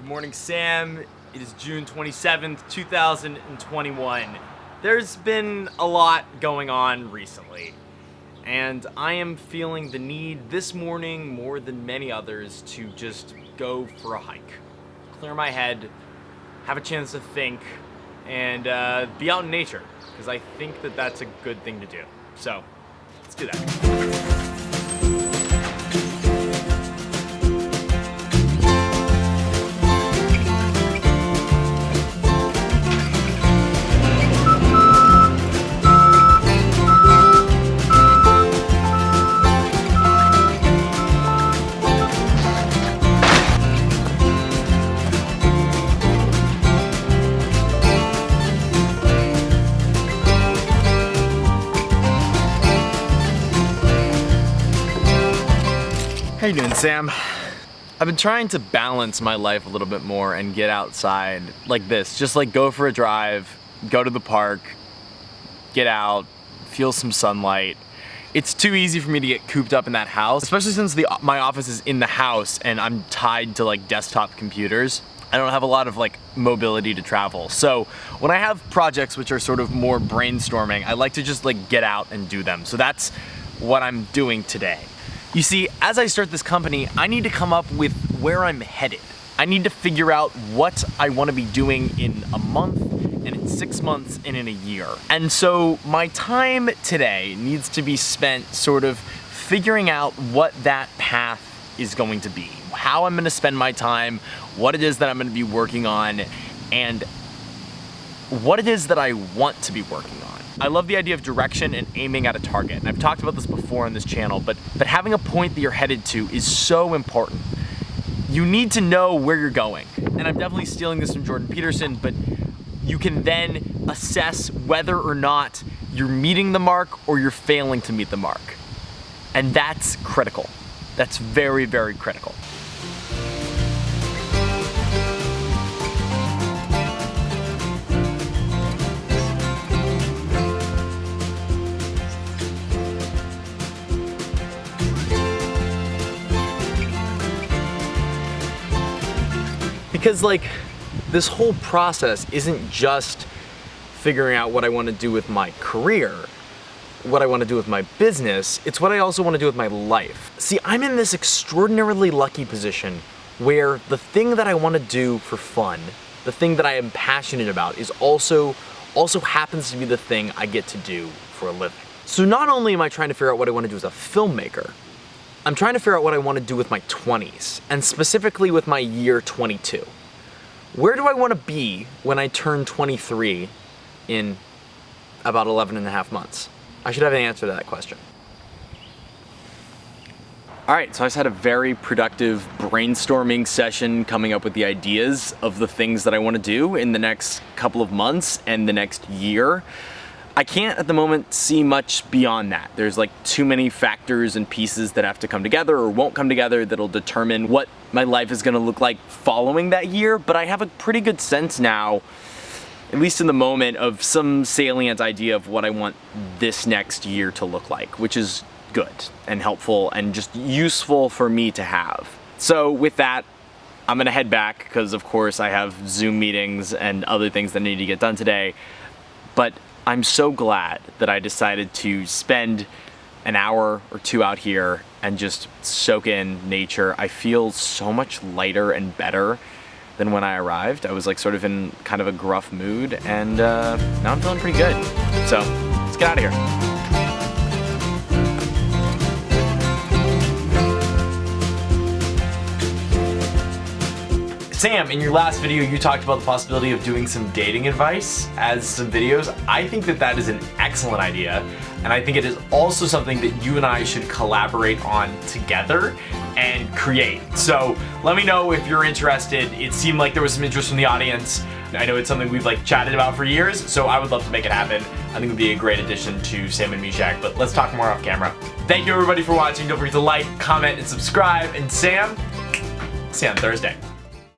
Good morning, Sam. It is June 27th, 2021. There's been a lot going on recently, and I am feeling the need this morning more than many others to just go for a hike, clear my head, have a chance to think, and be out in nature, because I think that that's a good thing to do. So, let's do that. How you doing, Sam? I've been trying to balance my life a little bit more and get outside like this. Just like go for a drive, go to the park, get out, feel some sunlight. It's too easy for me to get cooped up in that house, especially since my office is in the house and I'm tied to like desktop computers. I don't have a lot of like mobility to travel. So when I have projects which are sort of more brainstorming, I like to just like get out and do them. So that's what I'm doing today. You see, as I start this company, I need to come up with where I'm headed. I need to figure out what I want to be doing in a month, and in 6 months, and in a year. And so my time today needs to be spent sort of figuring out what that path is going to be, how I'm going to spend my time, what it is that I'm going to be working on, and what it is that I want to be working on. I love the idea of direction and aiming at a target. And I've talked about this before on this channel, but having a point that you're headed to is so important. You need to know where you're going. And I'm definitely stealing this from Jordan Peterson, but you can then assess whether or not you're meeting the mark or you're failing to meet the mark. And that's critical. That's very, very critical. Because like, this whole process isn't just figuring out what I want to do with my career, what I want to do with my business, it's what I also want to do with my life. See, I'm in this extraordinarily lucky position where the thing that I want to do for fun, the thing that I am passionate about, is also happens to be the thing I get to do for a living. So not only am I trying to figure out what I want to do as a filmmaker, I'm trying to figure out what I want to do with my 20s, and specifically with my year 22. Where do I want to be when I turn 23 in about 11 and a half months? I should have an answer to that question. All right, so I just had a very productive brainstorming session coming up with the ideas of the things that I want to do in the next couple of months and the next year. I can't at the moment see much beyond that. There's like too many factors and pieces that have to come together or won't come together that'll determine what my life is gonna look like following that year, but I have a pretty good sense now, at least in the moment, of some salient idea of what I want this next year to look like, which is good and helpful and just useful for me to have. So with that, I'm gonna head back because of course I have Zoom meetings and other things that I need to get done today, but I'm so glad that I decided to spend an hour or two out here and just soak in nature. I feel so much lighter and better than when I arrived. I was like sort of in kind of a gruff mood, and now I'm feeling pretty good. So let's get out of here. Sam, in your last video, you talked about the possibility of doing some dating advice as some videos. I think that that is an excellent idea, and I think it is also something that you and I should collaborate on together and create. So let me know if you're interested. It seemed like there was some interest from the audience. I know it's something we've like chatted about for years, so I would love to make it happen. I think it would be a great addition to Sam and Meshach, but let's talk more off camera. Thank you everybody for watching. Don't forget to like, comment, and subscribe. And Sam, see you on Thursday.